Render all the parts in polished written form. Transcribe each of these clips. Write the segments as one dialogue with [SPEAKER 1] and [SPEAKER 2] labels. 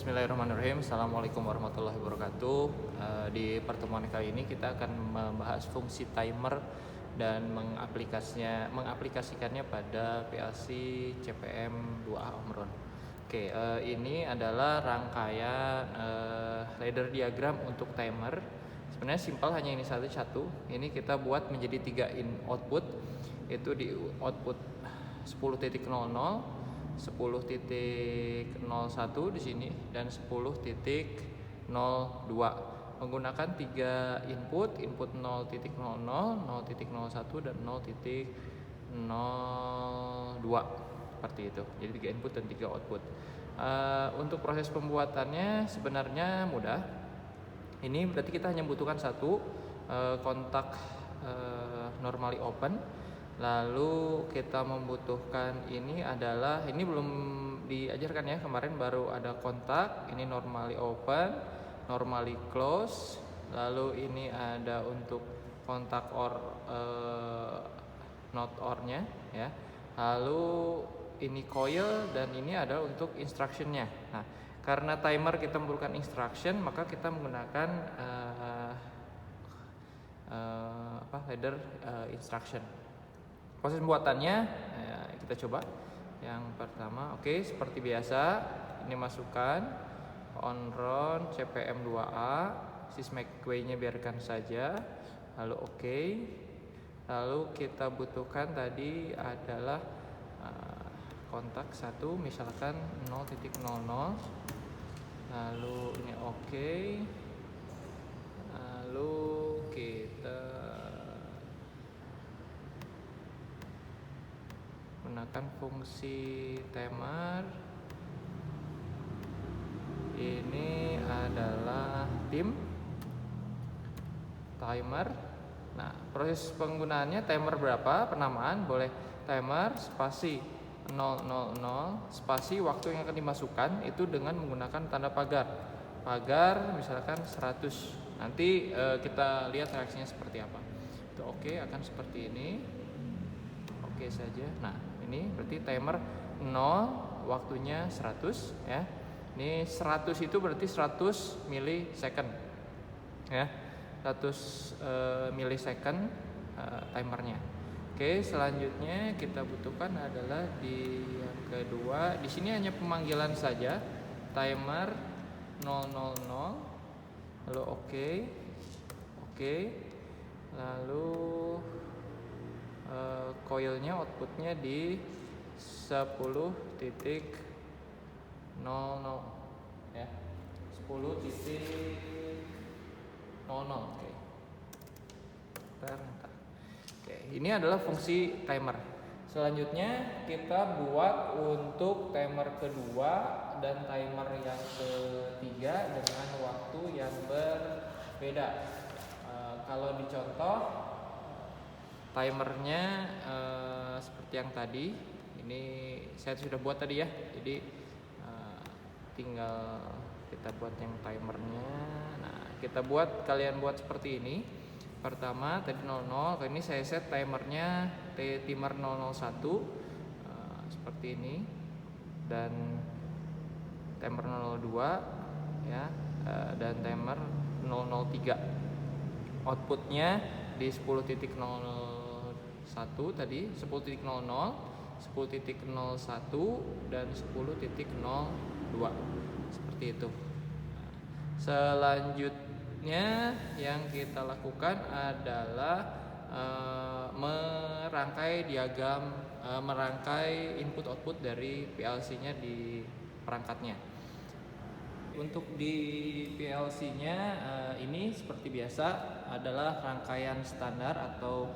[SPEAKER 1] Bismillahirrahmanirrahim. Assalamualaikum warahmatullahi wabarakatuh. Di pertemuan kali ini kita akan membahas fungsi timer dan mengaplikasikannya pada PLC CPM 2A Omron. Oke, ini adalah rangkaian ladder diagram untuk timer. Sebenarnya simpel, hanya ini satu. Ini kita buat menjadi 3 output. Itu di output 10.00, 10.01 di sini dan 10.02 menggunakan 3 input 0.00, 0.01 dan 0.02 seperti itu. Jadi 3 input dan 3 output. Untuk proses pembuatannya sebenarnya mudah. Ini berarti kita hanya membutuhkan satu kontak normally open. Lalu kita membutuhkan ini belum diajarkan ya, kemarin baru ada kontak, ini normally open, normally close. Lalu ini ada untuk kontak not or-nya ya. Lalu ini coil dan ini adalah untuk instruction-nya. Nah, karena timer kita memerlukan instruction, maka kita menggunakan ladder instruction. Proses pembuatannya kita coba. Yang pertama, oke, seperti biasa, ini masukkan Omron CPM 2A, sysmake-nya biarkan saja. Lalu oke. Lalu kita butuhkan tadi adalah kontak 1, misalkan 0.00. Lalu ini oke. Lalu kita gunakan fungsi timer. Ini adalah timer. Nah, proses penggunaannya timer berapa? Penamaan boleh timer spasi 000 spasi waktu yang akan dimasukkan itu dengan menggunakan tanda pagar misalkan 100. Nanti kita lihat reaksinya seperti apa. Itu oke, akan seperti ini. Oke saja. Nah, ini berarti timer 0, waktunya 100 ya. Ini 100 itu berarti 100 milisecond ya. 100 milisecond timernya. Oke, selanjutnya kita butuhkan adalah di yang kedua. Di sini hanya pemanggilan saja. Timer 000. Lalu oke. Lalu coilnya outputnya di 10.00 ya, 10.00. Oke. Bentar. Oke, ini adalah fungsi timer. Selanjutnya kita buat untuk timer kedua dan timer yang ketiga dengan waktu yang berbeda. Kalau dicontoh timernya seperti yang tadi, ini saya sudah buat tadi ya. Jadi tinggal kita buat yang timernya. Nah, kalian buat seperti ini. Pertama tadi 00, kali ini saya set timernya timer 001 seperti ini, dan timer 002 ya, dan timer 003. Outputnya di 10.01 tadi, 10.00, 10.01 dan 10.02 seperti itu. Selanjutnya yang kita lakukan adalah merangkai input output dari PLC-nya di perangkatnya. Untuk di PLC-nya ini seperti biasa adalah rangkaian standar atau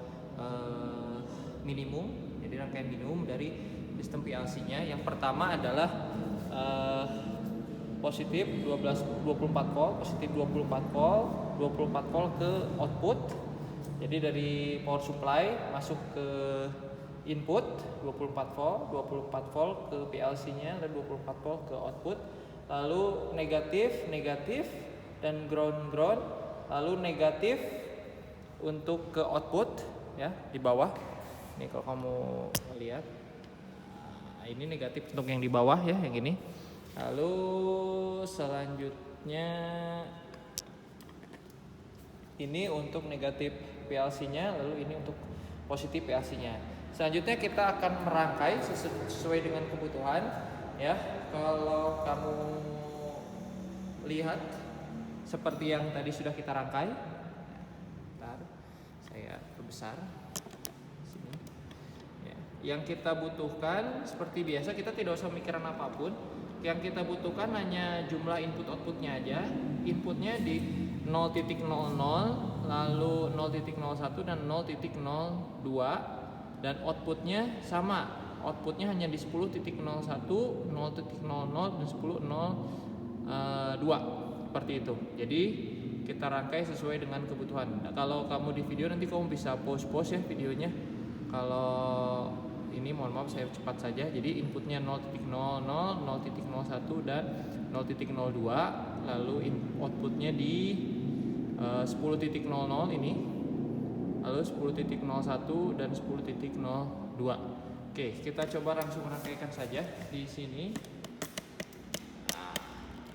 [SPEAKER 1] minimum. Jadi rangkaian minimum dari sistem PLC-nya. Yang pertama adalah positif 24 volt, positif 24 volt ke output. Jadi dari power supply masuk ke input 24 volt ke PLC-nya, dan 24 volt ke output. Lalu negatif dan ground, lalu negatif untuk ke output ya di bawah. Ini kalau kamu lihat, ini negatif untuk yang di bawah ya, yang ini. Lalu selanjutnya ini untuk negatif PLC-nya, lalu ini untuk positif PLC-nya. Selanjutnya kita akan merangkai sesuai dengan kebutuhan ya. Kalau kamu lihat seperti yang tadi sudah kita rangkai. Bentar, saya perbesar sini. Ya. Yang kita butuhkan seperti biasa, kita tidak usah mikirin apapun. Yang kita butuhkan hanya jumlah input outputnya aja. Inputnya di 0.00, lalu 0.01 dan 0.02, dan outputnya sama. Outputnya hanya di 10.01, 0.00 dan 10.02 seperti itu. Jadi kita rangkai sesuai dengan kebutuhan. Nah, kalau kamu di video nanti kamu bisa pause ya videonya. Kalau ini mohon maaf saya cepat saja. Jadi inputnya 0.00, 0.01 dan 0.02, lalu outputnya di 10.00 ini, lalu 10.01 dan 10.02. Oke, kita coba langsung rangkaikan saja di sini. Nah,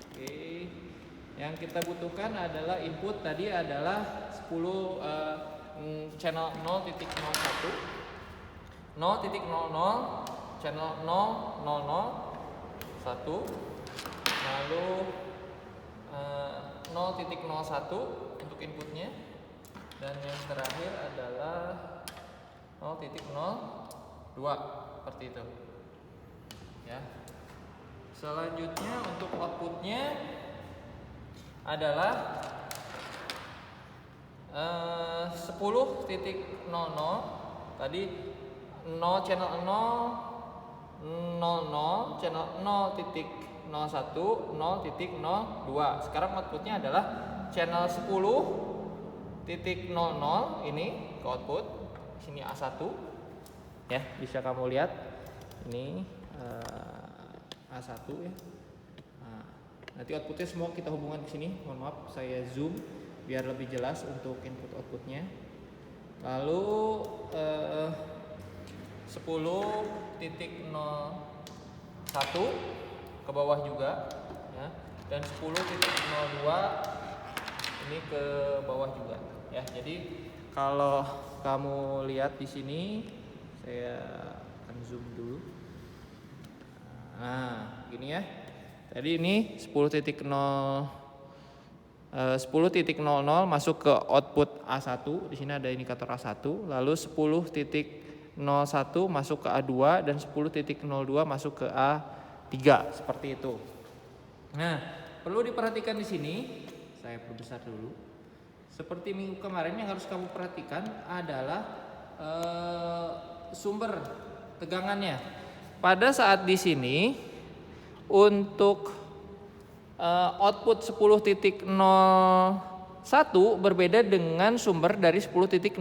[SPEAKER 1] oke. Yang kita butuhkan adalah input tadi adalah 10 channel 0.01, 0.00, channel 0.00, 1, lalu 0.01 untuk inputnya, dan yang terakhir adalah 0.02 seperti itu ya. Selanjutnya untuk outputnya adalah 10.00 tadi 0 channel 0, channel 0.01, 0.02. Sekarang outputnya adalah channel 10.00 ini ke output. Sini A1 ya, bisa kamu lihat ini A1 ya. Nah, nanti outputnya semua kita hubungkan ke sini. Mohon maaf saya zoom biar lebih jelas untuk input outputnya. Lalu 10.01 ke bawah juga ya, dan 10.02 ini ke bawah juga ya. Jadi kalau kamu lihat di sini, saya akan zoom dulu. Nah, gini ya. Tadi ini 10.00 masuk ke output A1. Di sini ada indikator A1, lalu 10.01 masuk ke A2 dan 10.02 masuk ke A3 seperti itu. Nah, perlu diperhatikan di sini, saya perbesar dulu. Seperti minggu kemarin yang harus kamu perhatikan adalah sumber tegangannya. Pada saat di sini untuk output 10.01 berbeda dengan sumber dari 10.00.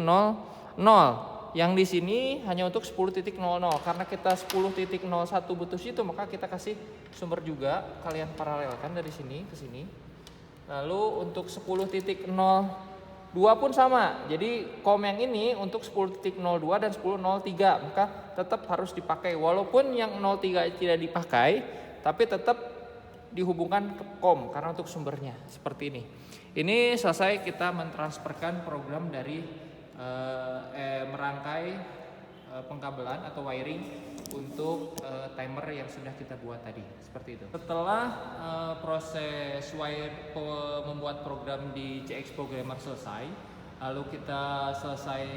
[SPEAKER 1] Yang di sini hanya untuk 10.00. Karena kita 10.01 butuh situ, maka kita kasih sumber juga, kalian paralelkan dari sini ke sini. Lalu untuk 10.02 pun sama. Jadi COM yang ini untuk 10.02 dan 10.03, maka tetap harus dipakai. Walaupun yang 03 tidak dipakai, tapi tetap dihubungkan ke COM karena untuk sumbernya seperti ini. Ini selesai kita mentransferkan program dari merangkai pengkabelan atau wiring untuk timer yang sudah kita buat tadi, seperti itu. Setelah proses membuat program di CX Programmer selesai, lalu kita selesai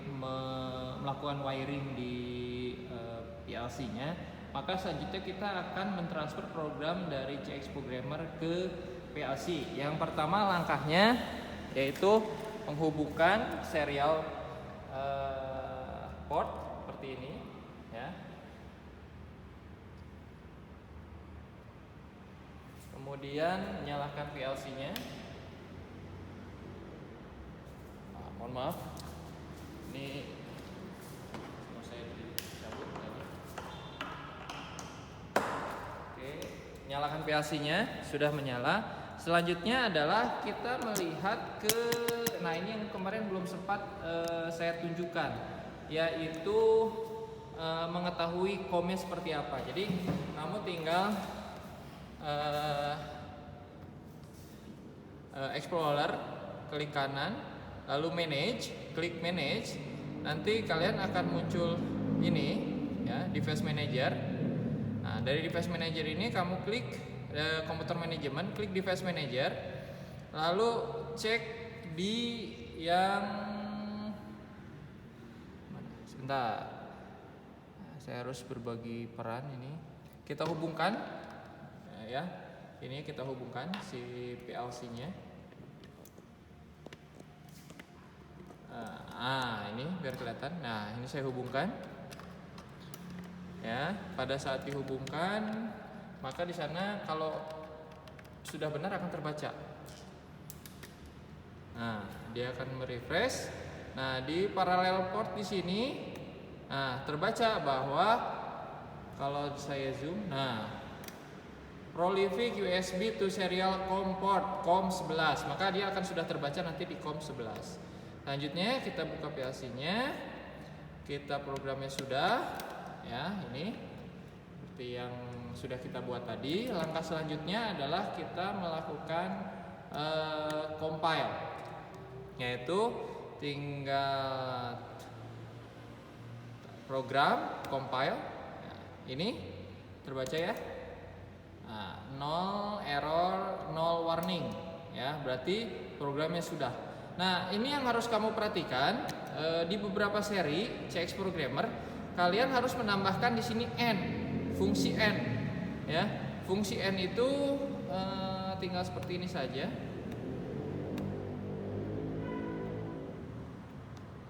[SPEAKER 1] melakukan wiring di PLC-nya, maka selanjutnya kita akan mentransfer program dari CX Programmer ke PLC. Yang pertama langkahnya yaitu menghubungkan serial port seperti ini ya. Kemudian nyalakan PLC-nya. Nah, mohon maaf, ini mau saya cabut tadi. Oke, nyalakan PLC-nya, sudah menyala. Selanjutnya adalah kita melihat ke, nah ini yang kemarin belum sempat saya tunjukkan, yaitu mengetahui COM-nya seperti apa. Jadi kamu tinggal uh, Explorer, klik kanan, lalu manage, klik manage. Nanti kalian akan muncul ini ya, device manager. Nah, dari device manager ini kamu klik komputer manajemen, klik device manager, lalu cek di yang sebentar. Nah, saya harus berbagi peran ini. Kita hubungkan ya. Ini kita hubungkan si PLC-nya. Ini biar kelihatan. Nah, ini saya hubungkan. Ya, pada saat dihubungkan, maka di sana kalau sudah benar akan terbaca. Nah, dia akan merefresh. Nah, di parallel port di sini, terbaca bahwa kalau saya zoom, prolific USB to serial COM port COM11, maka dia akan sudah terbaca nanti di COM11. Selanjutnya kita buka PLC-nya, kita programnya sudah, ya ini seperti yang sudah kita buat tadi. Langkah selanjutnya adalah kita melakukan compile, yaitu tinggal program compile. Nah, ini terbaca ya. Nah, 0 error, 0 warning ya, berarti programnya sudah. Nah, ini yang harus kamu perhatikan di beberapa seri CX Programmer, kalian harus menambahkan di sini n, fungsi n ya. Fungsi n itu tinggal seperti ini saja.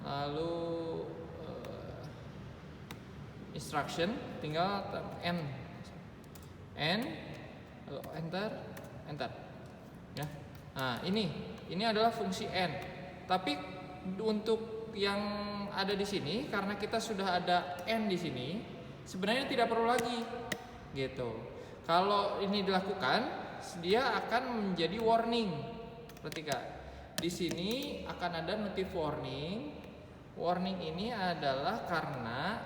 [SPEAKER 1] Lalu instruction tinggal n, lalu enter ya. Nah, ini adalah fungsi n. Tapi untuk yang ada di sini, karena kita sudah ada n di sini, sebenarnya tidak perlu lagi gitu. Kalau ini dilakukan, dia akan menjadi warning. Perhatikan, di sini akan ada notif warning. Warning ini adalah karena,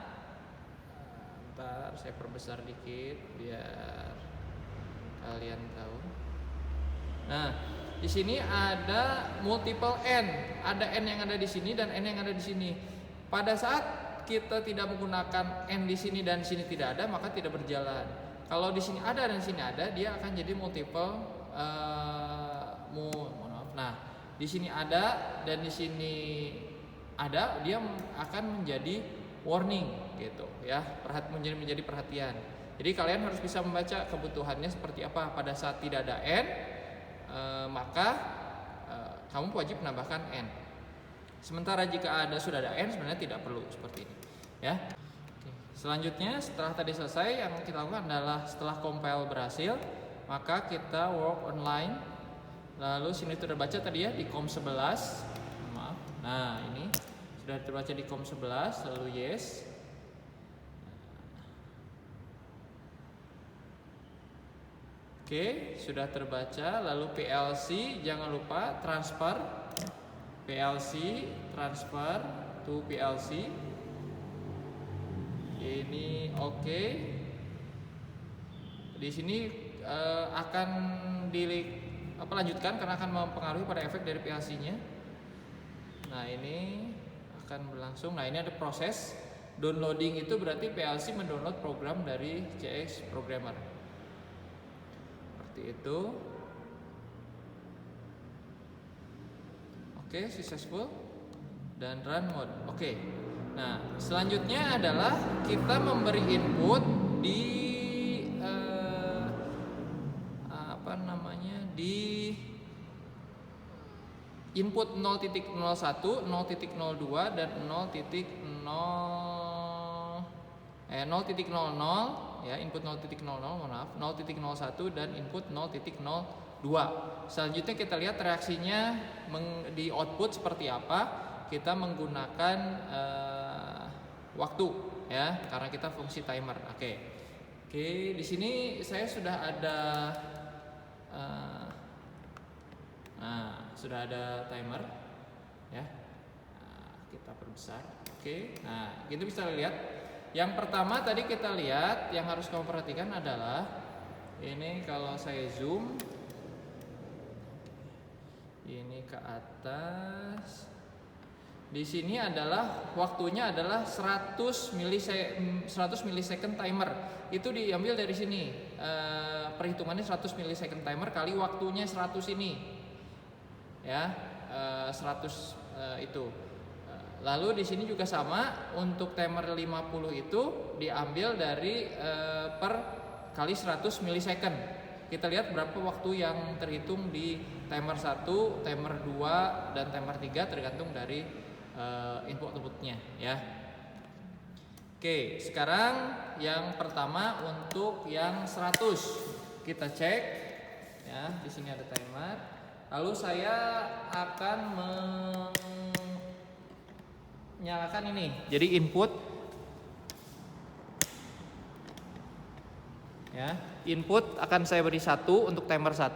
[SPEAKER 1] bentar saya perbesar dikit biar kalian tahu. Nah, di sini ada multiple n, ada n yang ada di sini dan n yang ada di sini. Pada saat kita tidak menggunakan n di sini dan di sini tidak ada, maka tidak berjalan. Kalau di sini ada dan di sini ada, dia akan jadi multiple. Nah, di sini ada dan di sini ada, dia akan menjadi warning gitu ya, menjadi perhatian. Jadi kalian harus bisa membaca kebutuhannya seperti apa. Pada saat tidak ada n, maka kamu wajib menambahkan n. Sementara jika sudah ada n, sebenarnya tidak perlu seperti ini ya. Oke. Selanjutnya setelah tadi selesai, yang kita lakukan adalah setelah compile berhasil, maka kita work online. Lalu sini sudah baca tadi ya di COM11. Maaf. Nah, ini sudah terbaca di COM11, lalu yes. Oke, sudah terbaca. Lalu PLC, jangan lupa transfer PLC, transfer to PLC. Ini oke. Di sini akan lanjutkan karena akan mempengaruhi pada efek dari PLC-nya. Nah, ini akan berlangsung. Nah, ini ada proses downloading, itu berarti PLC mendownload program dari CX Programmer. Seperti itu. Oke, successful dan run mode. Oke. Nah, selanjutnya adalah kita memberi input di di input 0.01, 0.02 dan 0.00 ya, input 0.00, maaf, 0.01 dan input 0.02. Selanjutnya kita lihat reaksinya di output seperti apa. Kita menggunakan waktu ya, karena kita fungsi timer. Oke, di sini saya sudah ada sudah ada timer ya. Kita perbesar. Oke. Nah, kita bisa lihat. Yang pertama tadi kita lihat, yang harus kamu perhatikan adalah Ini kalau saya zoom, ini ke atas. Di sini adalah waktunya adalah 100 millisecond timer. Itu diambil dari sini. Perhitungannya 100 millisecond timer kali waktunya 100 ini. Ya, 100 itu. Lalu di sini juga sama, untuk timer 50 itu diambil dari per kali 100 millisecond. Kita lihat berapa waktu yang terhitung di timer 1, timer 2, dan timer 3 tergantung dari input-outputnya ya. Oke, sekarang yang pertama untuk yang 100 kita cek ya. Di sini ada timer. Lalu saya akan menyalakan ini. Jadi input ya. Input akan saya beri 1 untuk timer 1,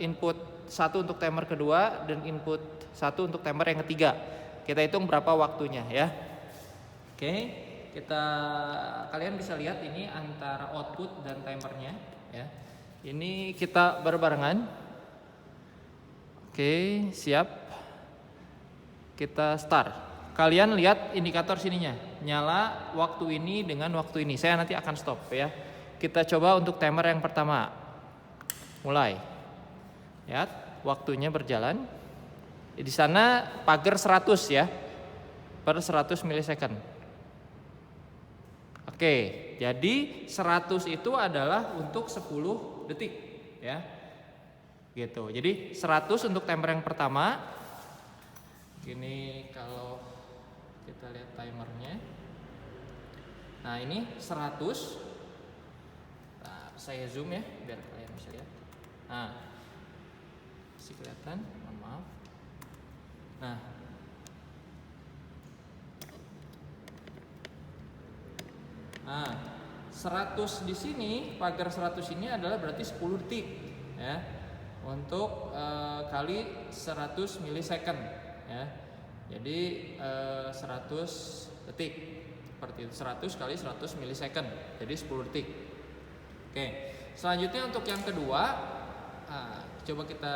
[SPEAKER 1] input 1 untuk timer kedua, dan input 1 untuk timer yang ketiga. Kita hitung berapa waktunya ya. Oke, kalian bisa lihat ini antara output dan timernya ya. Ini kita berbarengan. Oke, siap. Kita start. Kalian lihat indikator sininya, nyala waktu ini dengan waktu ini. Saya nanti akan stop ya. Kita coba untuk timer yang pertama. Mulai. Lihat, waktunya berjalan. Di sana pagar 100 ya. Per 100 millisecond. Oke, jadi 100 itu adalah untuk 10 detik ya. Gitu. Jadi 100 untuk timer yang pertama. Ini kalau kita lihat timernya. Nah, ini 100. Nah, saya zoom ya biar kalian bisa lihat. Nah, masih kelihatan, mohon maaf. Nah, nah 100 di sini, pagar 100 ini adalah berarti 10 detik ya. Untuk kali 100 millisecond ya. Jadi 100 detik. Seperti itu, 100 kali 100 millisecond. Jadi 10 detik. Oke. Selanjutnya untuk yang kedua, coba kita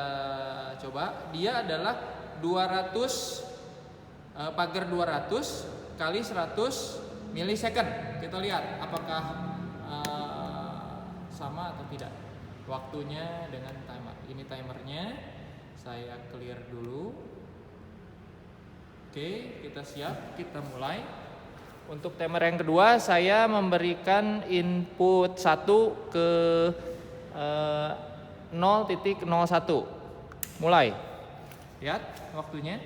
[SPEAKER 1] coba. Dia adalah 200 pagar 200 kali 100 millisecond. Kita lihat apakah sama atau tidak waktunya dengan timer. Ini timernya. Saya clear dulu. Oke, kita siap, kita mulai. Untuk timer yang kedua saya memberikan input 1 ke 0.01. Mulai. Lihat waktunya.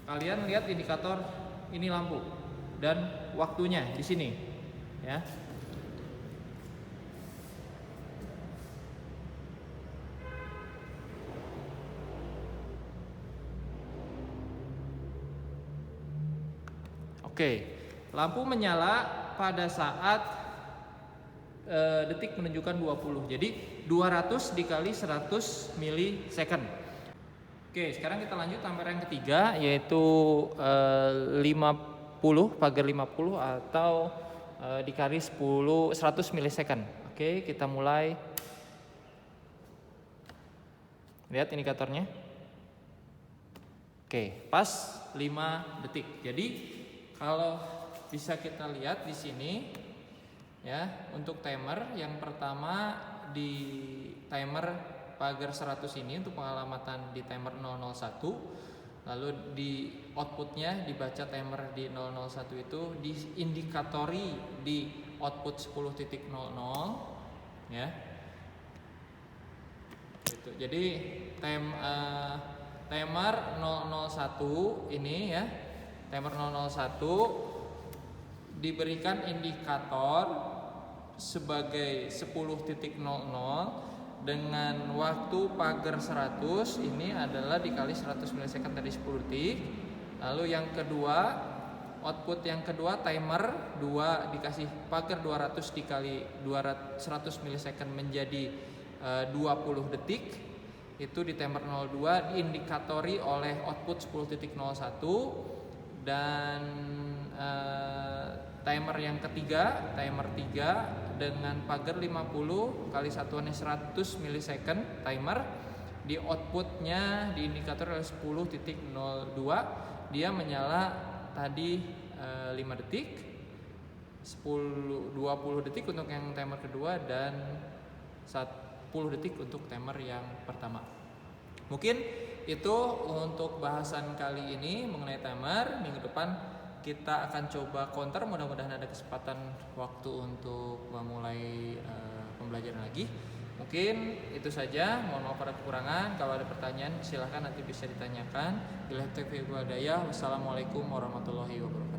[SPEAKER 1] Kalian lihat indikator ini lampu dan waktunya di sini ya. Oke, lampu menyala pada saat detik menunjukkan 20. Jadi 200 dikali 100 millisecond. Oke, sekarang kita lanjut timer yang ketiga, yaitu 50, pagar 50 atau dikali 100 millisecond. Oke, kita mulai. Lihat indikatornya. Oke, pas 5 detik. Jadi kalau bisa kita lihat di sini ya, untuk timer yang pertama di timer pagar 100 ini untuk pengalamatan di timer 001, lalu di outputnya dibaca timer di 001 itu diindikatori di output 10.00 ya. Gitu. Jadi timer 001 ini ya, timer 001 diberikan indikator sebagai 10.00 dengan waktu pagar 100 ini adalah dikali 100 millisecond dari 10 detik. Lalu yang kedua, output yang kedua timer 2 dikasih pagar 200 dikali 100 millisecond menjadi 20 detik. Itu di timer 02 diindikatori oleh output 10.01 dan timer yang ketiga, timer 3 dengan pagar 50 kali satuannya 100 milisecond timer. Di outputnya di indikator 10.02 dia menyala tadi 5 detik, 20 detik untuk yang timer kedua dan 10 detik untuk timer yang pertama. Mungkin itu untuk bahasan kali ini mengenai timer. Minggu depan kita akan coba counter, mudah-mudahan ada kesempatan waktu untuk memulai pembelajaran lagi. Mungkin itu saja, mohon maaf pada kekurangan. Kalau ada pertanyaan silahkan nanti bisa ditanyakan. Wassalamualaikum warahmatullahi wabarakatuh.